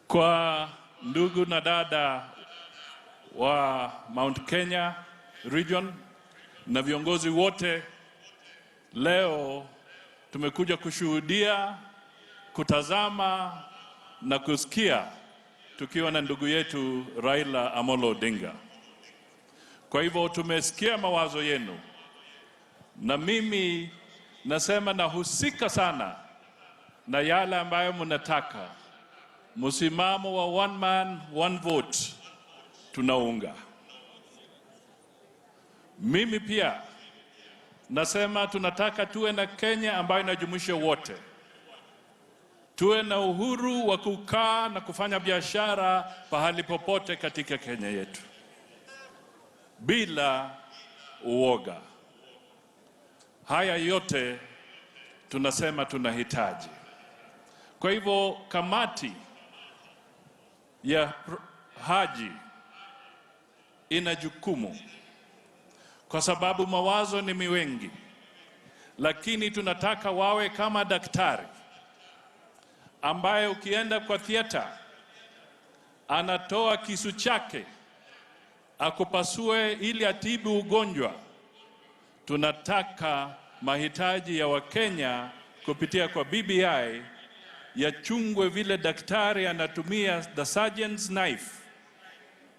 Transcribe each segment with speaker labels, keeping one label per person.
Speaker 1: Kwa ndugu na dada wa Mount Kenya region na viongozi wote, leo tumekuja kushuhudia, kutazama na kusikia tukiwa na ndugu yetu Raila Amolo Odinga. Kwa hivyo tumesikia mawazo yenu, na mimi nasema nahusika sana na yale ambayo mnataka. Msimamo wa one man, one vote tunaunga. Mimi pia nasema tunataka tuwe na Kenya ambayo inajumuisha wote. Tuwe na uhuru wa kukaa na kufanya biashara pahali popote katika Kenya yetu, bila uoga. Haya yote tunasema tunahitaji. Kwa hivyo kamati ya Haji ina jukumu, kwa sababu mawazo ni mengi, lakini tunataka wawe kama daktari ambaye ukienda kwa theater anatoa kisu chake akupasue ili atibu ugonjwa. Tunataka mahitaji ya Wakenya kupitia kwa BBI yachungwe vile daktari anatumia the surgeon's knife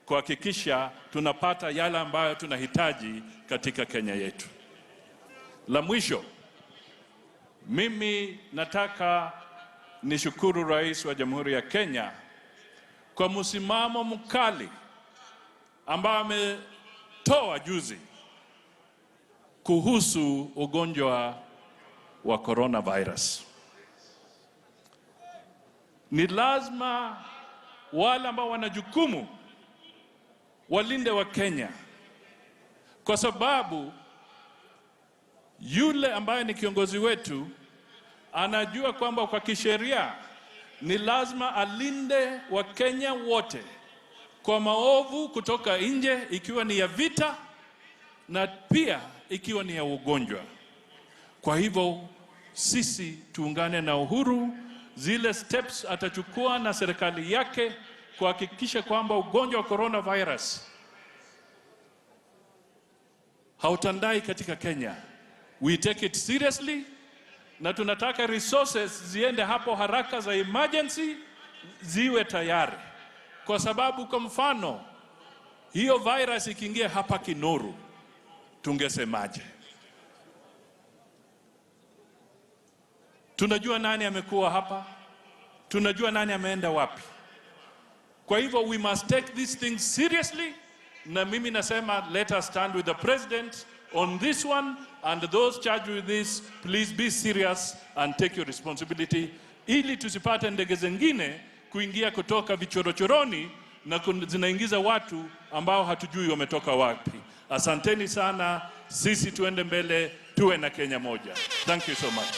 Speaker 1: kuhakikisha tunapata yale ambayo tunahitaji katika Kenya yetu. La mwisho, mimi nataka nishukuru Rais wa Jamhuri ya Kenya kwa msimamo mkali ambao ametoa juzi kuhusu ugonjwa wa coronavirus. Ni lazima wale ambao wana jukumu walinde wa Kenya, kwa sababu yule ambaye ni kiongozi wetu anajua kwamba kwa kisheria ni lazima alinde wa Kenya wote kwa maovu kutoka nje, ikiwa ni ya vita na pia ikiwa ni ya ugonjwa. Kwa hivyo sisi tuungane na Uhuru, zile steps atachukua na serikali yake kuhakikisha kwamba ugonjwa wa coronavirus hautandai katika Kenya. We take it seriously, na tunataka resources ziende hapo haraka za emergency ziwe tayari, kwa sababu kwa mfano hiyo virus ikiingia hapa Kinoru tungesemaje? Tunajua nani amekuwa hapa, tunajua nani ameenda wapi. Kwa hivyo we must take these things seriously, na mimi nasema let us stand with the president on this one, and those charged with this, please be serious and take your responsibility, ili tusipate ndege zingine kuingia kutoka vichorochoroni na zinaingiza watu ambao hatujui wametoka wapi. Asanteni sana, sisi tuende mbele, tuwe na Kenya moja. Thank you so much.